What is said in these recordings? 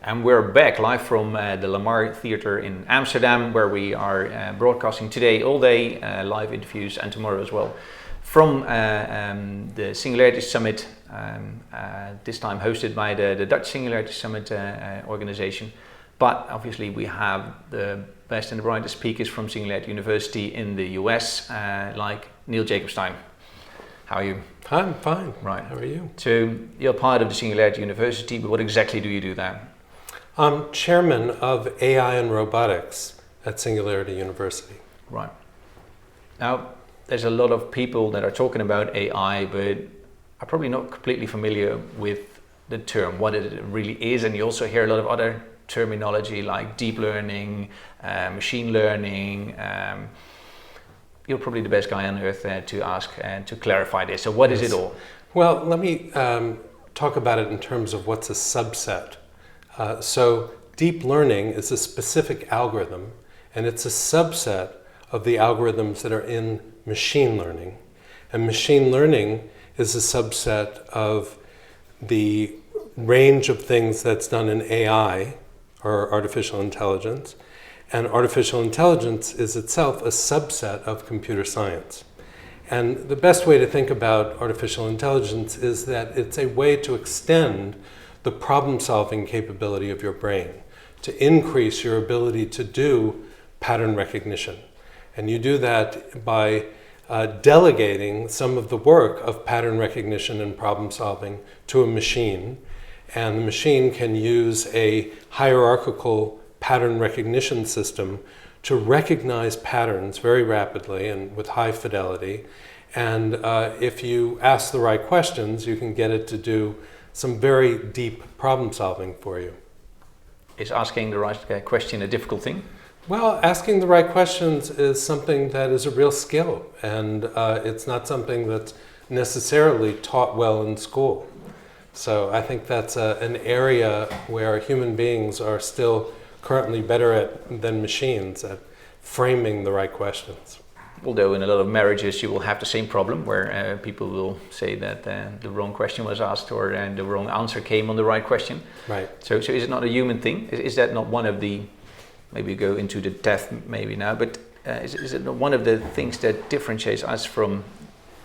And we're back live from the Lamar Theatre in Amsterdam, where we are broadcasting today all day, live interviews, and tomorrow as well, from the Singularity Summit, this time hosted by the Dutch Singularity Summit organization. But obviously we have the best and the brightest speakers from Singularity University in the US, like Neil Jacobstein. How are you? I'm fine. Right. How are you? So you're part of the Singularity University, but what exactly do you do there? I'm chairman of AI and Robotics at Singularity University. Right. Now, there's a lot of people that are talking about AI, but are probably not completely familiar with the term, what it really is. And you also hear a lot of other terminology like deep learning, machine learning. You're probably the best guy on earth to ask and to clarify this. So what is it all? Well, let me talk about it in terms of what's a subset. So deep learning is a specific algorithm, and it's a subset of the algorithms that are in machine learning. And machine learning is a subset of the range of things that's done in AI, or artificial intelligence. And artificial intelligence is itself a subset of computer science. And the best way to think about artificial intelligence is that it's a way to extend the problem-solving capability of your brain, to increase your ability to do pattern recognition. And you do that by delegating some of the work of pattern recognition and problem-solving to a machine. And the machine can use a hierarchical pattern recognition system to recognize patterns very rapidly and with high fidelity. And if you ask the right questions, you can get it to do some very deep problem solving for you. Is asking the right question a difficult thing? Well, asking the right questions is something that is a real skill, and it's not something that's necessarily taught well in school. So I think that's an area where human beings are still currently better at than machines at framing the right questions. Although in a lot of marriages you will have the same problem where people will say that the wrong question was asked or the wrong answer came on the right question. Right. So is it not a human thing? Is that not one of the, maybe go into the death maybe now, but is it not one of the things that differentiates us from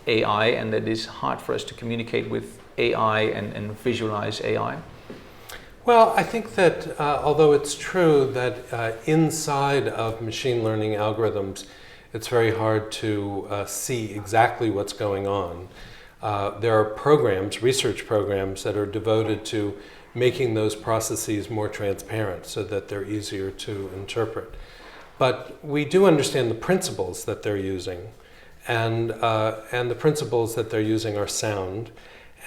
AI and that is hard for us to communicate with AI and visualize AI? Well, I think that although it's true that inside of machine learning algorithms, it's very hard to see exactly what's going on. There are programs, research programs, that are devoted to making those processes more transparent so that they're easier to interpret. But we do understand the principles that they're using, and the principles that they're using are sound.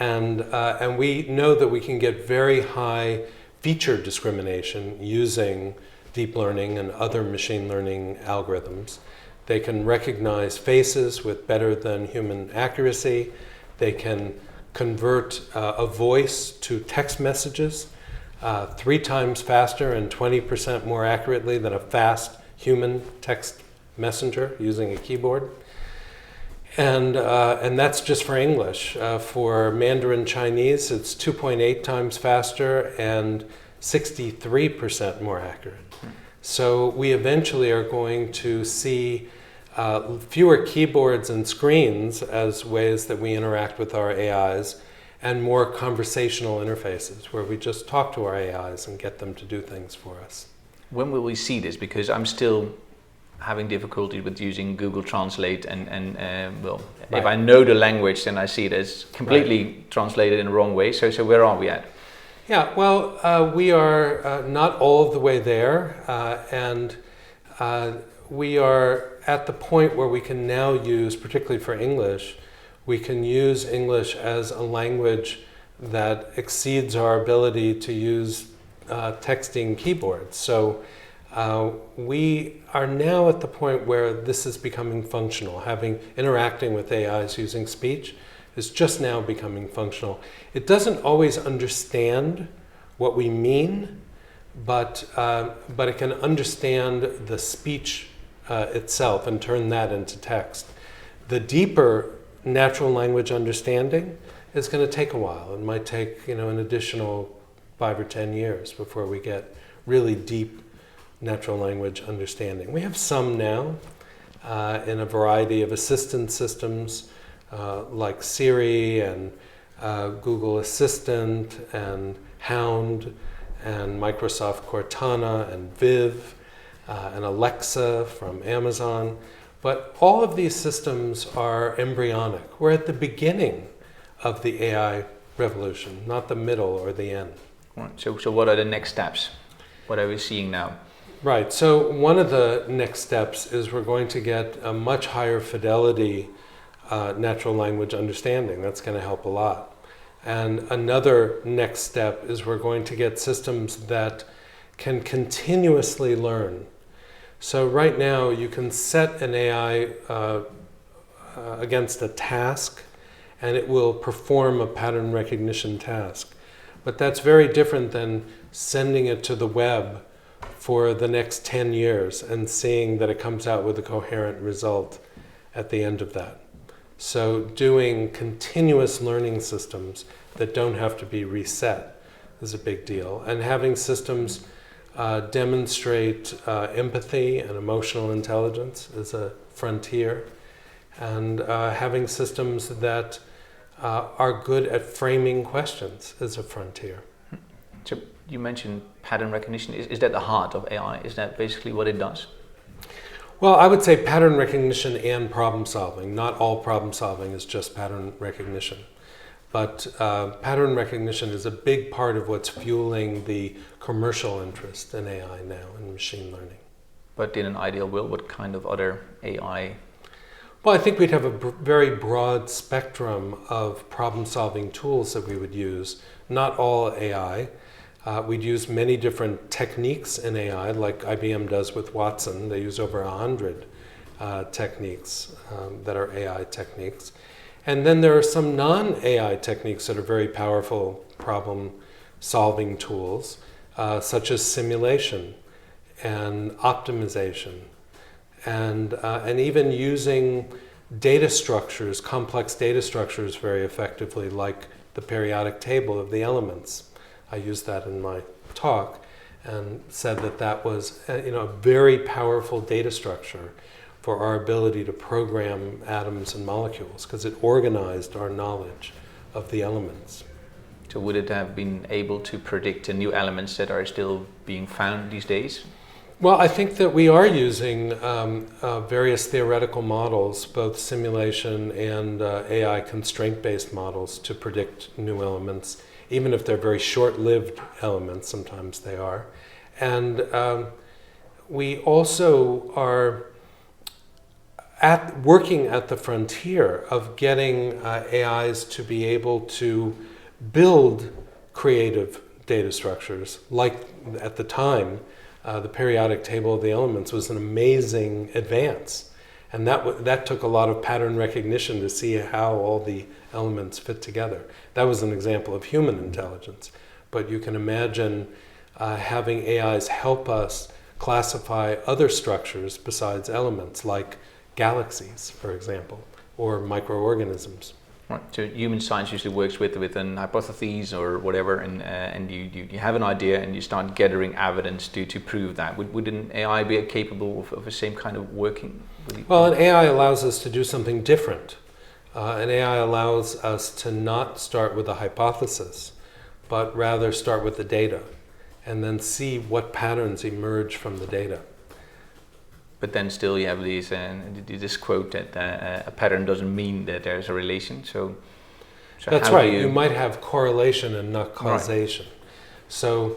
And we know that we can get very high feature discrimination using deep learning and other machine learning algorithms. They can recognize faces with better than human accuracy. They can convert a voice to text messages 3 times faster and 20% more accurately than a fast human text messenger using a keyboard. And that's just for English. For Mandarin Chinese, it's 2.8 times faster and 63% more accurate. So we eventually are going to see fewer keyboards and screens as ways that we interact with our AIs, and more conversational interfaces where we just talk to our AIs and get them to do things for us. When will we see this? Because I'm still having difficulty with using Google Translate and well, Right. If I know the language, then I see it as completely translated in the wrong way. So where are we at? Yeah, well, we are not all of the way there, and we are at the point where we can now use, particularly for English, we can use English as a language that exceeds our ability to use texting keyboards. So we are now at the point where this is becoming functional. Interacting with AIs using speech is just now becoming functional. It doesn't always understand what we mean, but it can understand the speech itself and turn that into text. The deeper natural language understanding is going to take a while. It might take an additional 5 or 10 years before we get really deep natural language understanding. We have some now in a variety of assistant systems like Siri and Google Assistant and Hound and Microsoft Cortana and Viv and Alexa from Amazon. But all of these systems are embryonic. We're at the beginning of the AI revolution, not the middle or the end. Right. So what are the next steps? What are we seeing now? Right. So one of the next steps is we're going to get a much higher fidelity natural language understanding. That's going to help a lot. And another next step is we're going to get systems that can continuously learn. So right now you can set an AI against a task and it will perform a pattern recognition task. But that's very different than sending it to the web for the next 10 years and seeing that it comes out with a coherent result at the end of that. So doing continuous learning systems that don't have to be reset is a big deal. And having systems demonstrate empathy and emotional intelligence is a frontier. And having systems that are good at framing questions is a frontier. So you mentioned pattern recognition. Is that the heart of AI? Is that basically what it does? Well, I would say pattern recognition and problem solving. Not all problem solving is just pattern recognition. But pattern recognition is a big part of what's fueling the commercial interest in AI now, in machine learning. But in an ideal world, what kind of other AI? Well, I think we'd have a very broad spectrum of problem-solving tools that we would use. Not all AI. We'd use many different techniques in AI, like IBM does with Watson. They use over 100 techniques that are AI techniques. And then there are some non-AI techniques that are very powerful problem-solving tools, such as simulation and optimization, and even using data structures, complex data structures very effectively, like the periodic table of the elements. I used that in my talk and said that that was a very powerful data structure for our ability to program atoms and molecules, because it organized our knowledge of the elements. So would it have been able to predict the new elements that are still being found these days? Well, I think that we are using various theoretical models, both simulation and AI constraint-based models, to predict new elements, even if they're very short-lived elements. Sometimes they are. And we also are working at the frontier of getting AIs to be able to build creative data structures. Like at the time, the periodic table of the elements was an amazing advance. And that took a lot of pattern recognition to see how all the elements fit together. That was an example of human intelligence. But you can imagine having AIs help us classify other structures besides elements, like galaxies, for example, or microorganisms. Right. So human science usually works with an hypothesis or whatever, and you have an idea and you start gathering evidence to prove that. Would an AI be capable of the same kind of working? Well, an AI allows us to do something different. An AI allows us to not start with a hypothesis, but rather start with the data, and then see what patterns emerge from the data. But then still you have this quote that a pattern doesn't mean that there's a relation. So that's right. You might have correlation and not causation. Right. So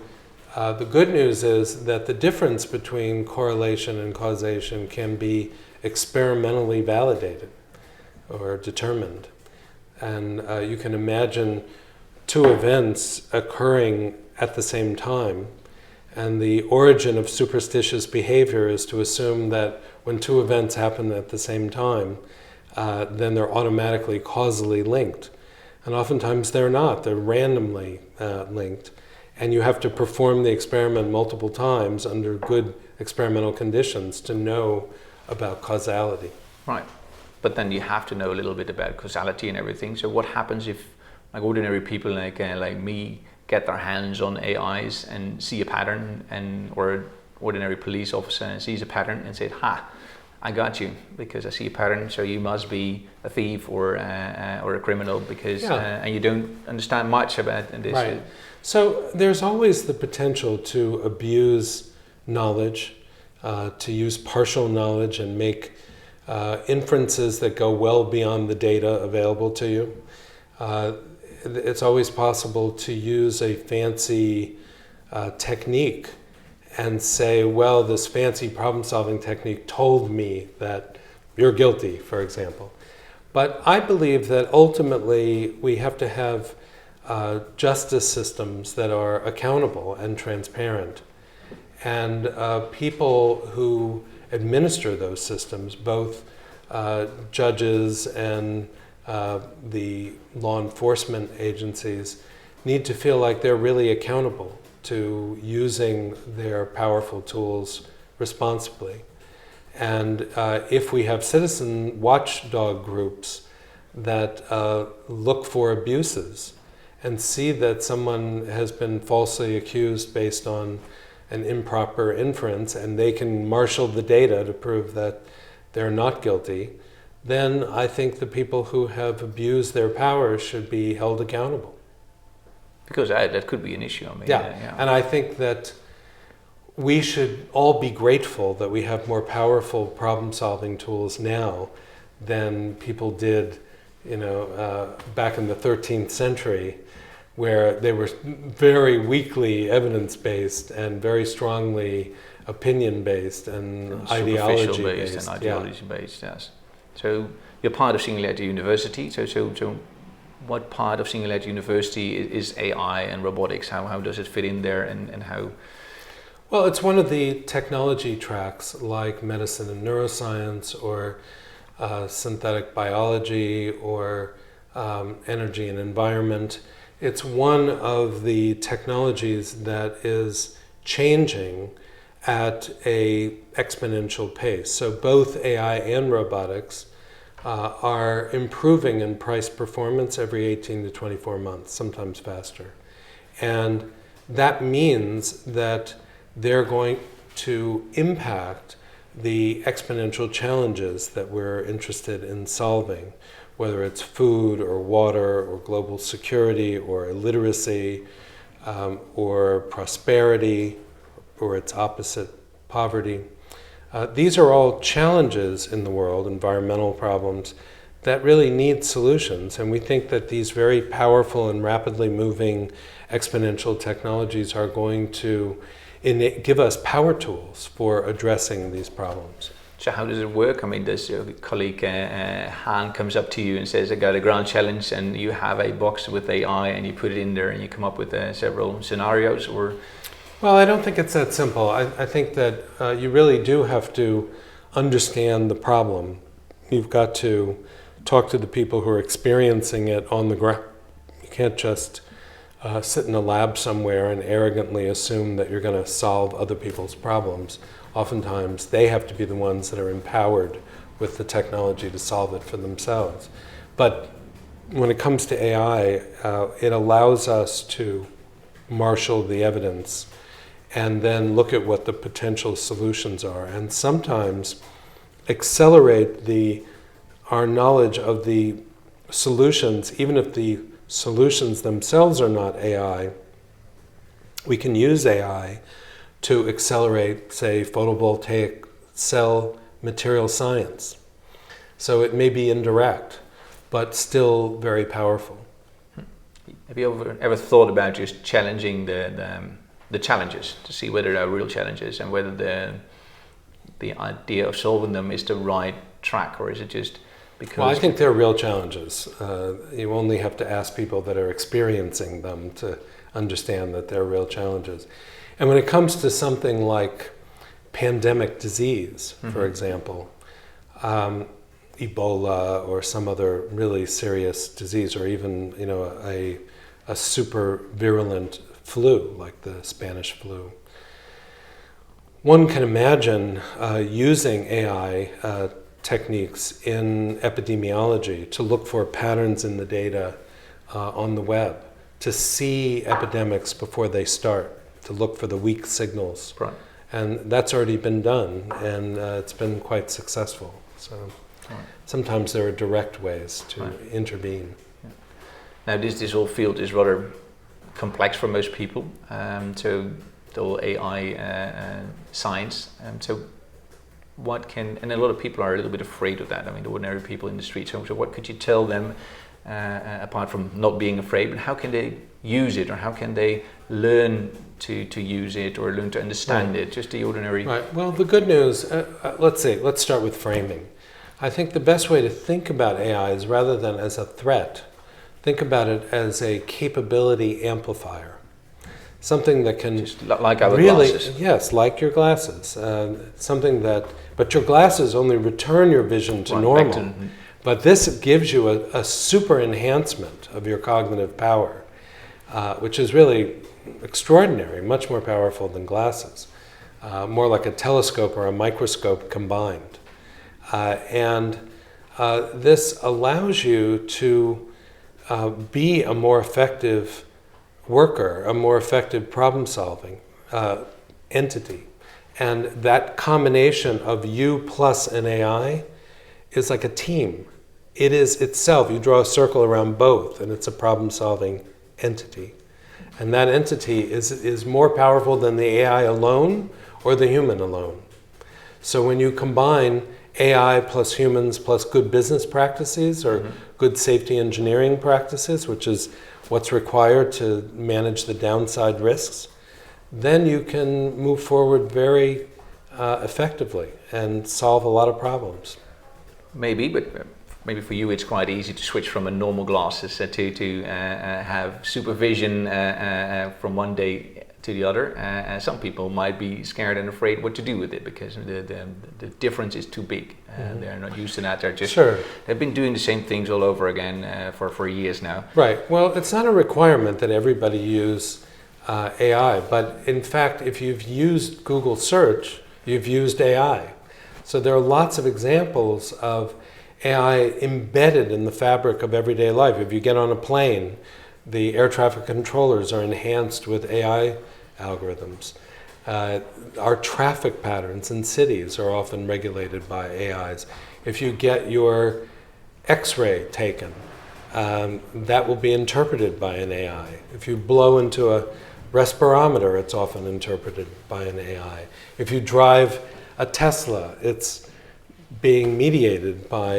the good news is that the difference between correlation and causation can be experimentally validated or determined. And you can imagine two events occurring at the same time. And the origin of superstitious behavior is to assume that when two events happen at the same time, then they're automatically causally linked. And oftentimes they're not. They're randomly linked. And you have to perform the experiment multiple times under good experimental conditions to know about causality. Right. But then you have to know a little bit about causality and everything. So what happens if like ordinary people like me get their hands on AIs and see a pattern, and or an ordinary police officer and sees a pattern and says, "Ha, I got you because I see a pattern. So you must be a thief or a criminal because and you don't understand much about this." Right. So there's always the potential to abuse knowledge, to use partial knowledge and make inferences that go well beyond the data available to you. It's always possible to use a fancy technique and say, well, this fancy problem-solving technique told me that you're guilty, for example. But I believe that ultimately we have to have justice systems that are accountable and transparent. And people who administer those systems, both judges and the law enforcement agencies, need to feel like they're really accountable to using their powerful tools responsibly. And if we have citizen watchdog groups that look for abuses and see that someone has been falsely accused based on an improper inference, and they can marshal the data to prove that they're not guilty, then I think the people who have abused their power should be held accountable. Because that could be an issue. I mean, yeah, and I think that we should all be grateful that we have more powerful problem-solving tools now than people did, back in the 13th century, where they were very weakly evidence-based and very strongly opinion-based and ideology-based. And ideology-based, yes. So you're part of Singularity University. So what part of Singularity University is AI and robotics? How does it fit in there, and how? Well, it's one of the technology tracks like medicine and neuroscience, or synthetic biology, or energy and environment. It's one of the technologies that is changing at a exponential pace. So both AI and robotics are improving in price performance every 18 to 24 months, sometimes faster. And that means that they're going to impact the exponential challenges that we're interested in solving, whether it's food or water or global security or illiteracy or prosperity or its opposite, poverty. These are all challenges in the world, environmental problems, that really need solutions. And we think that these very powerful and rapidly moving exponential technologies are going to give us power tools for addressing these problems. So how does it work? I mean, does your colleague Han comes up to you and says, I got a grand challenge, and you have a box with AI and you put it in there and you come up with several scenarios, or? Well, I don't think it's that simple. I think that you really do have to understand the problem. You've got to talk to the people who are experiencing it on the ground. You can't just sit in a lab somewhere and arrogantly assume that you're going to solve other people's problems. Oftentimes, they have to be the ones that are empowered with the technology to solve it for themselves. But when it comes to AI, it allows us to marshal the evidence and then look at what the potential solutions are, and sometimes accelerate our knowledge of the solutions. Even if the solutions themselves are not AI, we can use AI to accelerate, say, photovoltaic cell material science. So it may be indirect, but still very powerful. Have you ever thought about just challenging the challenges to see whether there are real challenges and whether the idea of solving them is the right track, or is it just because? Well, I think they're real challenges. You only have to ask people that are experiencing them to understand that they're real challenges. And when it comes to something like pandemic disease, for example, Ebola or some other really serious disease, or even a super virulent flu like the Spanish flu, one can imagine using AI techniques in epidemiology to look for patterns in the data on the web to see epidemics before they start, to look for the weak signals. Right. And that's already been done, and it's been quite successful. So sometimes there are direct ways to intervene. Yeah. Now this whole field is rather complex for most people, so the whole AI science. So what can, and a lot of people are a little bit afraid of that. I mean, the ordinary people in the streets. So what could you tell them, apart from not being afraid, but how can they use it, or how can they learn to use it, or learn to understand it? Just the ordinary. Right. Well, the good news. Let's start with framing. I think the best way to think about AI is, rather than as a threat, think about it as a capability amplifier. Something that can just like our really, glasses. Yes, like your glasses. Something that, but your glasses only return your vision to normal. But this gives you a super enhancement of your cognitive power, which is really extraordinary, much more powerful than glasses, more like a telescope or a microscope combined. And this allows you to be a more effective worker, a more effective problem-solving entity. And that combination of you plus an AI is like a team. It is itself, you draw a circle around both, and it's a problem-solving entity. And that entity is more powerful than the AI alone or the human alone. So when you combine AI plus humans plus good business practices, or good safety engineering practices, which is what's required to manage the downside risks, then you can move forward very effectively and solve a lot of problems. Maybe, but maybe for you it's quite easy to switch from a normal glasses to have supervision from one day to the other. Some people might be scared and afraid what to do with it, because the difference is too big. They're not used to that. They're just they've been doing the same things all over again for years now. Right. Well, it's not a requirement that everybody use AI, but in fact, if you've used Google search, you've used AI. So there are lots of examples of AI embedded in the fabric of everyday life. If you get on a plane, the air traffic controllers are enhanced with AI algorithms. Our traffic patterns in cities are often regulated by AIs. If you get your X-ray taken, that will be interpreted by an AI. If you blow into a respirometer, it's often interpreted by an AI. If you drive a Tesla, it's being mediated by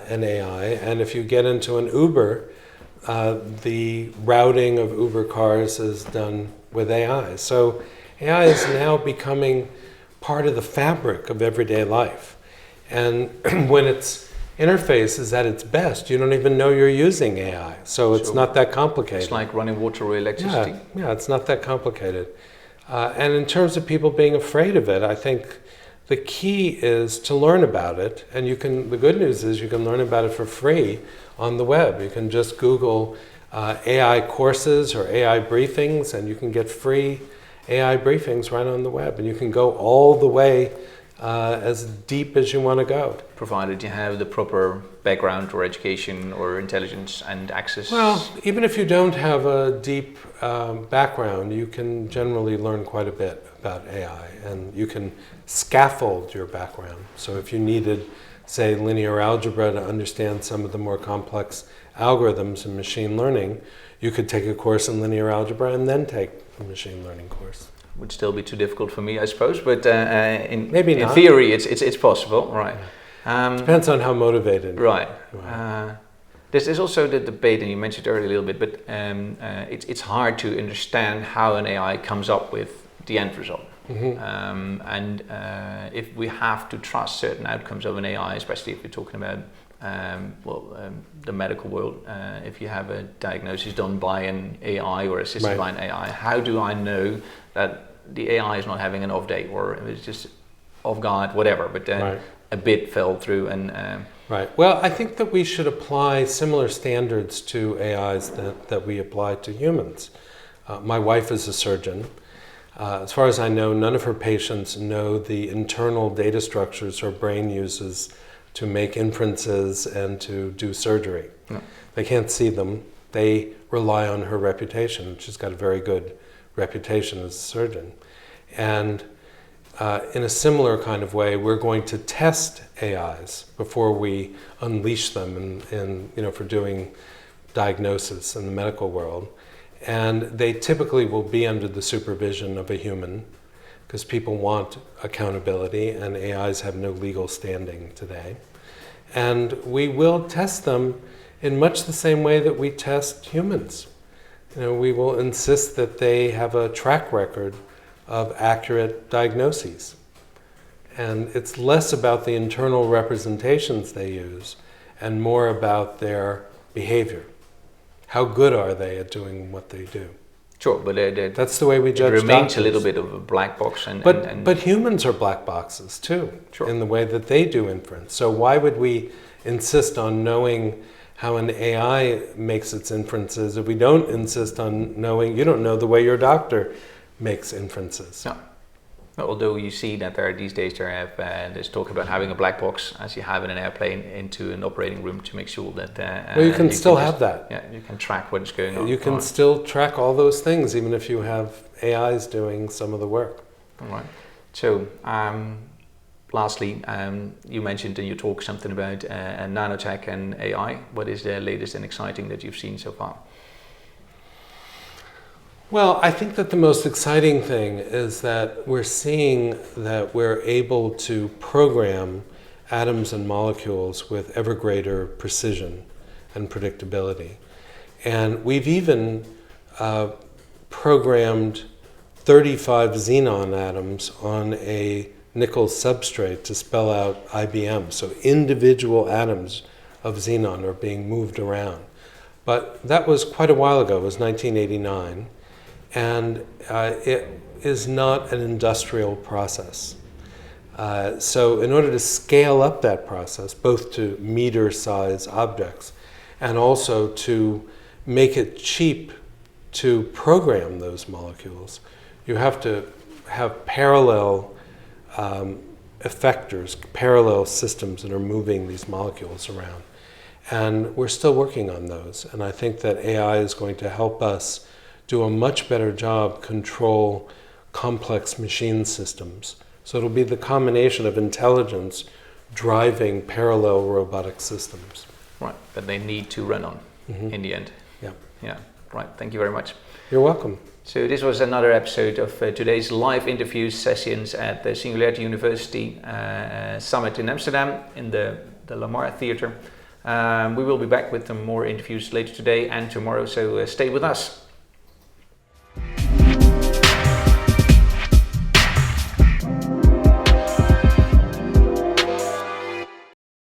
an AI. And if you get into an Uber, the routing of Uber cars is done with AI. So AI is now becoming part of the fabric of everyday life. And when its interface is at its best, you don't even know you're using AI. So it's not that complicated. It's like running water or electricity. Yeah, it's not that complicated. And in terms of people being afraid of it, I think the key is to learn about it. And the good news is you can learn about it for free on the web. You can just Google AI courses or AI briefings, and you can get free AI briefings right on the web. And you can go all the way as deep as you want to go. Provided you have the proper background or education or intelligence and access. Well, even if you don't have a deep background, you can generally learn quite a bit about AI, and you can scaffold your background. So if you needed, say, linear algebra to understand some of the more complex algorithms in machine learning, you could take a course in linear algebra and then take a machine learning course. Would still be too difficult for me, I suppose, but in theory it's possible, right? Depends on how motivated. Right. There's also the debate, and you mentioned earlier a little bit, but it's hard to understand how an AI comes up with the end result. And if we have to trust certain outcomes of an AI, especially if we're talking about the medical world, if you have a diagnosis done by an AI or assisted by an AI, how do I know that the AI is not having an off day, or it's just off guard, whatever, but then a bit fell through and... Right. Well, I think that we should apply similar standards to AIs that we apply to humans. My wife is a surgeon. As far as I know, none of her patients know the internal data structures her brain uses to make inferences and to do surgery. No. They can't see them. They rely on her reputation. She's got a very good reputation as a surgeon. And in a similar kind of way, we're going to test AIs before we unleash them for doing diagnosis in the medical world. And they typically will be under the supervision of a human, because people want accountability, and AIs have no legal standing today. And we will test them in much the same way that we test humans. We will insist that they have a track record of accurate diagnoses. And it's less about the internal representations they use and more about their behavior. How good are they at doing what they do? Sure, but that's the way we judge it remains doctors. A little bit of a black box. But humans are black boxes too, sure, in the way that they do inference. So why would we insist on knowing how an AI makes its inferences if we don't insist on knowing? You don't know the way your doctor makes inferences. No. Although you see that these days there's talk about having a black box, as you have in an airplane, into an operating room to make sure that well, you can still have that. Yeah, you can track what is going on. You can still track all those things, even if you have AIs doing some of the work. All right. So, lastly, you mentioned in your talk something about nanotech and AI. What is the latest and exciting that you've seen so far? Well, I think that the most exciting thing is that we're seeing that we're able to program atoms and molecules with ever greater precision and predictability. And we've even programmed 35 xenon atoms on a nickel substrate to spell out IBM. So individual atoms of xenon are being moved around. But that was quite a while ago. It was 1989. And it is not an industrial process. So in order to scale up that process, both to meter-size objects and also to make it cheap to program those molecules, you have to have parallel effectors, parallel systems that are moving these molecules around. And we're still working on those. And I think that AI is going to help us do a much better job control complex machine systems. So it'll be the combination of intelligence driving parallel robotic systems. Right, that they need to run on in the end. Yeah. Yeah, right. Thank you very much. You're welcome. So this was another episode of today's live interview sessions at the Singularity University Summit in Amsterdam in the Lamar Theatre. We will be back with some more interviews later today and tomorrow, so stay with us.